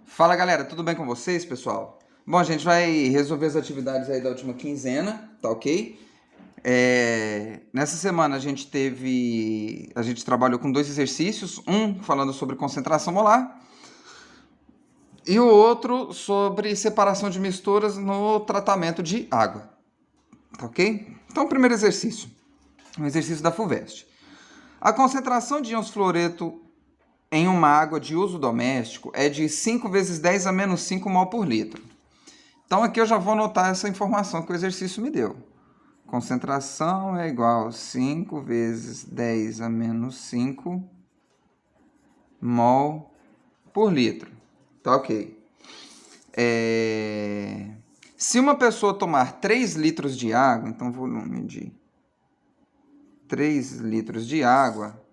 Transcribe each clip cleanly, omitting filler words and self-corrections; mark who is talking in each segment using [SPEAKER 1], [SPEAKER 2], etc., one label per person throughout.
[SPEAKER 1] Fala galera, tudo bem com vocês, pessoal? Bom, a gente vai resolver as atividades aí da última quinzena, tá ok? Nessa semana a gente trabalhou com dois exercícios, um falando sobre concentração molar e o outro sobre separação de misturas no tratamento de água, tá ok? Então, o primeiro exercício, um exercício da FUVEST. A concentração de íons fluoreto em uma água de uso doméstico é de 5 vezes 10 a menos 5 mol por litro. Então aqui eu já vou anotar essa informação que o exercício me deu. Concentração é igual a 5 vezes 10 a menos 5 mol por litro. Tá ok. Se uma pessoa tomar 3 litros de água, então volume de 3 litros de água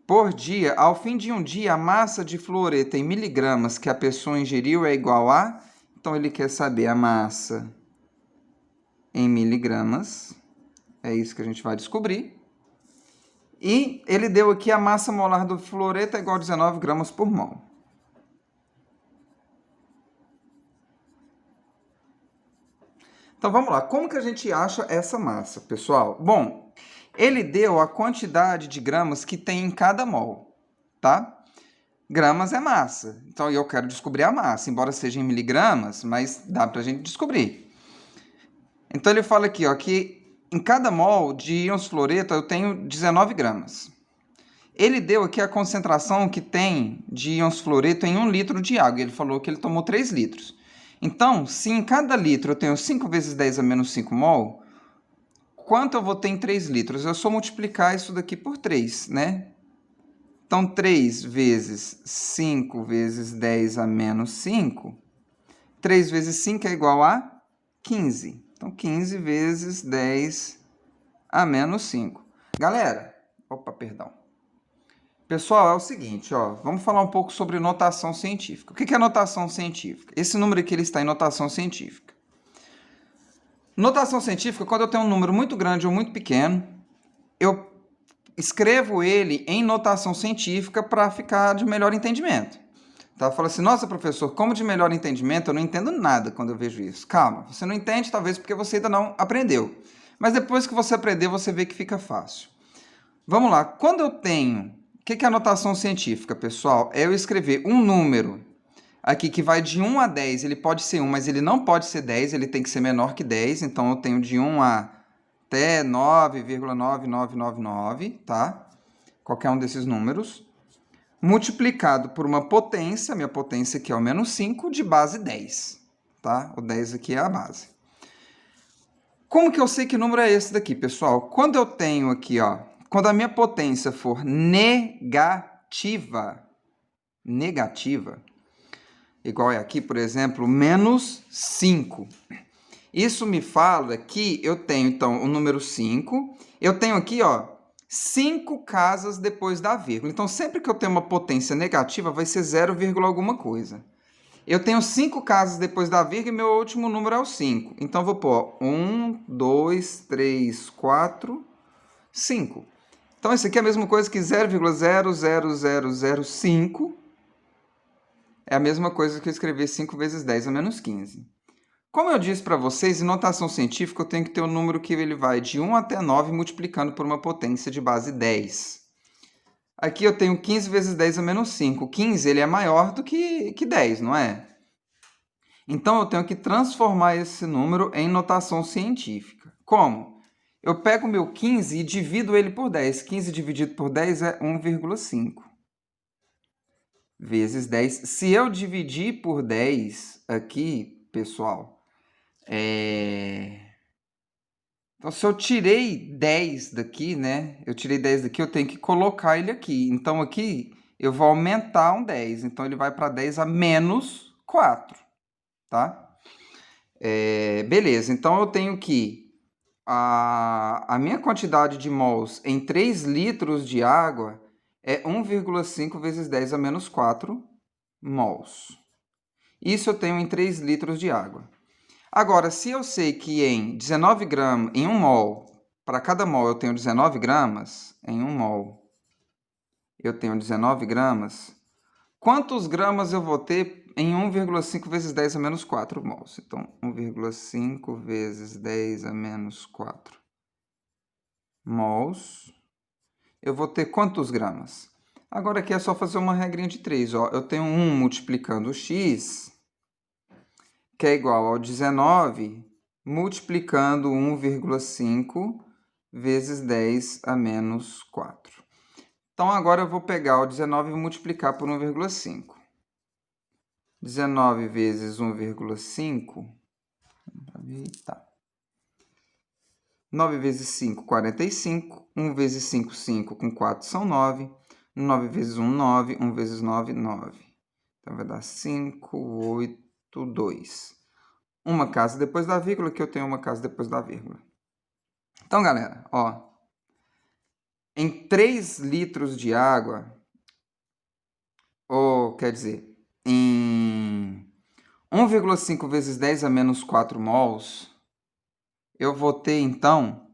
[SPEAKER 1] por dia, ao fim de um dia, a massa de fluoreto em miligramas que a pessoa ingeriu é igual a... Então ele quer saber a massa em miligramas. É isso que a gente vai descobrir. E ele deu aqui a massa molar do fluoreto é igual a 19 gramas por mol. Então vamos lá, como que a gente acha essa massa, pessoal? Bom, ele deu a quantidade de gramas que tem em cada mol, tá? Gramas é massa, então eu quero descobrir a massa, embora seja em miligramas, mas dá pra gente descobrir. Então ele fala aqui, ó, que em cada mol de íons fluoreto eu tenho 19 gramas. Ele deu aqui a concentração que tem de íons fluoreto em 1 litro de água. Ele falou que ele tomou 3 litros. Então, se em cada litro eu tenho 5 vezes 10 a menos 5 mol, quanto eu vou ter em 3 litros? Eu só multiplicar isso daqui por 3, né? Então, 3 vezes 5 vezes 10 a menos 5. 3 vezes 5 é igual a 15. Então, 15 vezes 10 a menos 5. Galera, perdão. Pessoal, é o seguinte, ó, vamos falar um pouco sobre notação científica. O que é notação científica? Esse número aqui ele está em notação científica. Notação científica, quando eu tenho um número muito grande ou muito pequeno, eu escrevo ele em notação científica para ficar de melhor entendimento. Tá? Fala assim, nossa, professor, como de melhor entendimento? Eu não entendo nada quando eu vejo isso. Calma, você não entende talvez porque você ainda não aprendeu. Mas depois que você aprender, você vê que fica fácil. Vamos lá, quando eu tenho... O que é a notação científica, pessoal? É eu escrever um número aqui que vai de 1 a 10. Ele pode ser 1, mas ele não pode ser 10, ele tem que ser menor que 10. Então, eu tenho de 1 até 9,9999, tá? Qualquer um desses números. Multiplicado por uma potência, minha potência aqui é o menos 5, de base 10. Tá? O 10 aqui é a base. Como que eu sei que número é esse daqui, pessoal? Quando eu tenho aqui, ó, quando a minha potência for negativa, igual é aqui, por exemplo, menos 5. Isso me fala que eu tenho, então, o número 5. Eu tenho aqui, ó, 5 casas depois da vírgula. Então, sempre que eu tenho uma potência negativa, vai ser 0, alguma coisa. Eu tenho 5 casas depois da vírgula e meu último número é o 5. Então, eu vou pôr 1, 2, 3, 4, 5. Então, isso aqui é a mesma coisa que 0,00005. É a mesma coisa que eu escrever 5 vezes 10 a menos 15. Como eu disse para vocês, em notação científica eu tenho que ter um número que ele vai de 1 até 9 multiplicando por uma potência de base 10. Aqui eu tenho 15 vezes 10 a menos 5. 15 ele é maior do que 10, não é? Então eu tenho que transformar esse número em notação científica. Como? Eu pego o meu 15 e divido ele por 10. 15 dividido por 10 é 1,5. Vezes 10. Se eu dividir por 10 aqui, pessoal, então, se eu tirei 10 daqui, né? Eu tirei 10 daqui, eu tenho que colocar ele aqui. Então, aqui eu vou aumentar um 10. Então, ele vai para 10 a menos 4, tá? Beleza, então eu tenho que... A minha quantidade de mols em 3 litros de água é 1,5 vezes 10 a menos 4 mols. Isso eu tenho em 3 litros de água. Agora, se eu sei que em 19 gramas, em 1 mol, para cada mol eu tenho 19 gramas, em 1 mol eu tenho 19 gramas, quantos gramas eu vou ter em 1,5 vezes 10 a menos 4 mols? Então, 1,5 vezes 10 a menos 4 mols. Eu vou ter quantos gramas? Agora aqui é só fazer uma regrinha de 3. Ó. Eu tenho 1 multiplicando o x, que é igual ao 19, multiplicando 1,5 vezes 10 a menos 4. Então, agora eu vou pegar o 19 e multiplicar por 1,5. 19 vezes 1,5... Tá. 9 vezes 5, 45. 1 vezes 5, 5. Com 4 são 9. 9 vezes 1, 9. 1 vezes 9, 9. Então, vai dar 5, 8, 2. Uma casa depois da vírgula, que eu tenho uma casa depois da vírgula. Então, galera, ó. Em 3 litros de água, ou quer dizer, em 1,5 vezes 10 a menos 4 mols, eu vou ter, então,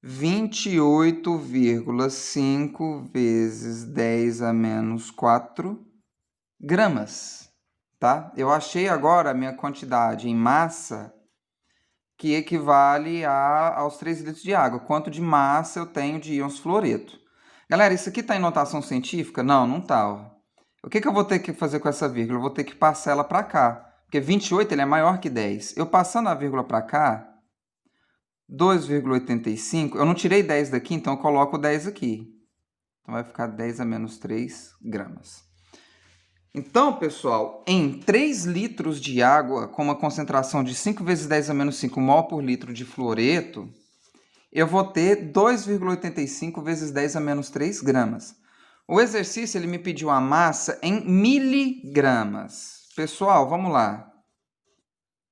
[SPEAKER 1] 28,5 vezes 10 a menos 4 gramas, tá? Eu achei agora a minha quantidade em massa, que equivale aos 3 litros de água. Quanto de massa eu tenho de íons fluoreto. Galera, isso aqui está em notação científica? Não, não está. O que eu vou ter que fazer com essa vírgula? Eu vou ter que passar ela para cá. Porque 28 ele é maior que 10. Eu passando a vírgula para cá, 2,85, eu não tirei 10 daqui, então eu coloco 10 aqui. Então vai ficar 10 a menos 3 gramas. Então, pessoal, em 3 litros de água com uma concentração de 5 vezes 10 a menos 5 mol por litro de fluoreto, eu vou ter 2,85 vezes 10 a menos 3 gramas. O exercício ele me pediu a massa em miligramas. Pessoal, vamos lá.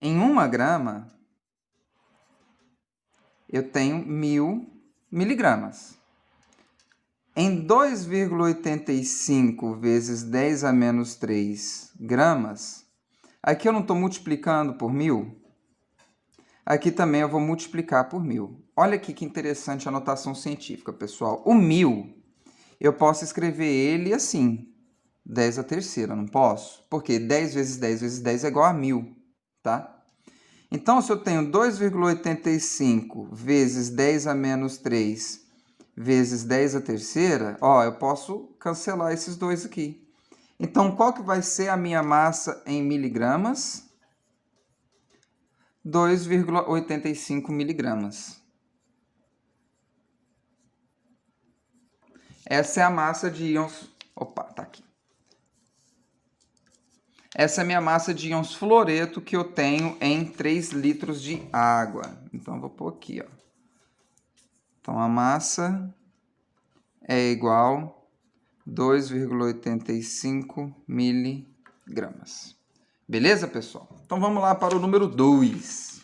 [SPEAKER 1] Em 1 grama, eu tenho 1.000 miligramas. Em 2,85 vezes 10 a menos 3 gramas, aqui eu não estou multiplicando por 1.000. Aqui também eu vou multiplicar por 1.000. Olha aqui que interessante a notação científica, pessoal. O 1.000, eu posso escrever ele assim, 10 à terceira, não posso? Porque 10 vezes 10 vezes 10 é igual a 1.000, tá? Então, se eu tenho 2,85 vezes 10 a menos 3 vezes 10 à terceira, ó, eu posso cancelar esses dois aqui. Então, qual que vai ser a minha massa em miligramas? 2,85 miligramas. Essa é a massa de íons... Opa, tá aqui. Essa é a minha massa de íons fluoreto que eu tenho em 3 litros de água. Então, eu vou pôr aqui, ó. Então, a massa é igual a 2,85 miligramas. Beleza, pessoal? Então, vamos lá para o número 2.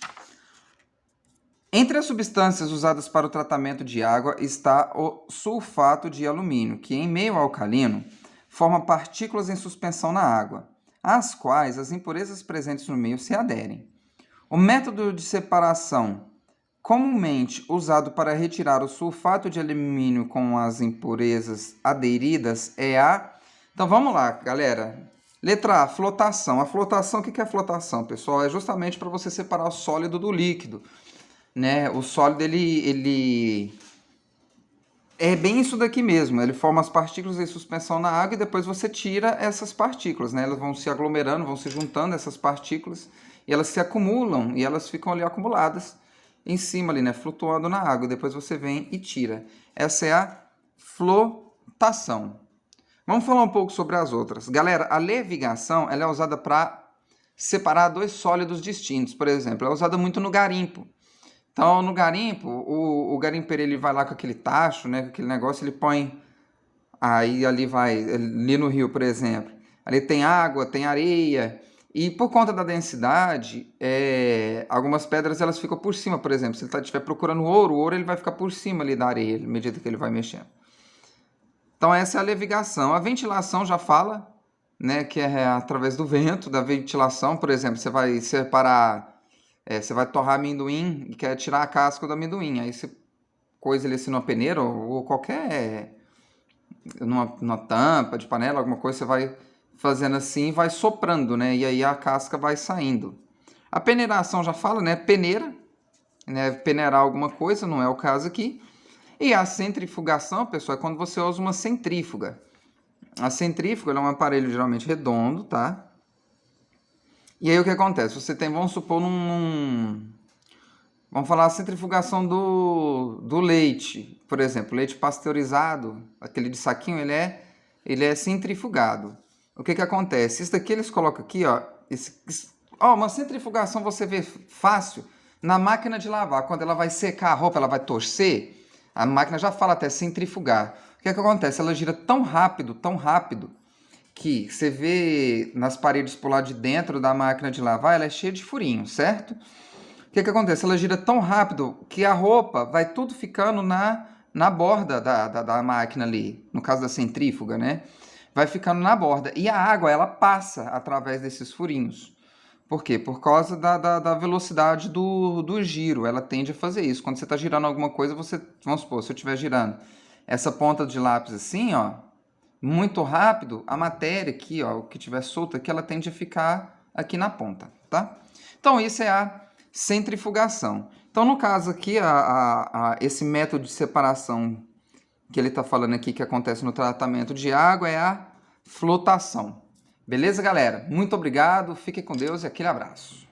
[SPEAKER 1] Entre as substâncias usadas para o tratamento de água está o sulfato de alumínio, que em meio alcalino forma partículas em suspensão na água, às quais as impurezas presentes no meio se aderem. O método de separação comumente usado para retirar o sulfato de alumínio com as impurezas aderidas é a... Então vamos lá, galera. Letra A, flotação. A flotação, o que é flotação, pessoal? É justamente para você separar o sólido do líquido, né? O sólido, ele é bem isso daqui mesmo. Ele forma as partículas em suspensão na água e depois você tira essas partículas, né? Elas vão se aglomerando, vão se juntando, essas partículas, e elas se acumulam e elas ficam ali acumuladas em cima ali, né? Flutuando na água. Depois você vem e tira. Essa é a flotação. Vamos falar um pouco sobre as outras. Galera, a levigação ela é usada para separar dois sólidos distintos. Por exemplo, é usada muito no garimpo. Então, no garimpo, o garimpeiro ele vai lá com aquele tacho, né, com aquele negócio, ele põe... Aí ali vai, ali no rio, por exemplo, ali tem água, tem areia, e por conta da densidade, algumas pedras elas ficam por cima, por exemplo. Se ele estiver procurando ouro, o ouro ele vai ficar por cima ali da areia, à medida que ele vai mexendo. Então, essa é a levigação. A ventilação já fala, né, que é através do vento, da ventilação. Por exemplo, você vai separar, você vai torrar amendoim e quer tirar a casca do amendoim. Aí você coisa ele assim numa peneira ou qualquer, numa tampa de panela, alguma coisa, você vai fazendo assim, vai soprando, né? E aí a casca vai saindo. A peneiração já fala, né? Peneira, né? Peneirar alguma coisa, não é o caso aqui. E a centrifugação, pessoal, é quando você usa uma centrífuga. A centrífuga é um aparelho geralmente redondo, tá? E aí o que acontece? Você tem, vamos supor, vamos falar a centrifugação do leite, por exemplo, leite pasteurizado, aquele de saquinho, ele é centrifugado. O que acontece? Isso daqui eles colocam aqui, ó, uma centrifugação você vê fácil na máquina de lavar. Quando ela vai secar a roupa, ela vai torcer, a máquina já fala até centrifugar. O que acontece? Ela gira tão rápido, que você vê nas paredes por lá de dentro da máquina de lavar, ela é cheia de furinhos, certo? O que acontece? Ela gira tão rápido que a roupa vai tudo ficando na borda da máquina ali, no caso da centrífuga, né? Vai ficando na borda. E a água, ela passa através desses furinhos. Por quê? Por causa da velocidade do giro. Ela tende a fazer isso. Quando você está girando alguma coisa, vamos supor, se eu estiver girando essa ponta de lápis assim, ó, muito rápido, a matéria aqui, ó, o que tiver solto aqui, ela tende a ficar aqui na ponta, tá? Então, isso é a centrifugação. Então, no caso aqui, esse método de separação que ele está falando aqui que acontece no tratamento de água é a flotação. Beleza, galera? Muito obrigado, fiquem com Deus e aquele abraço.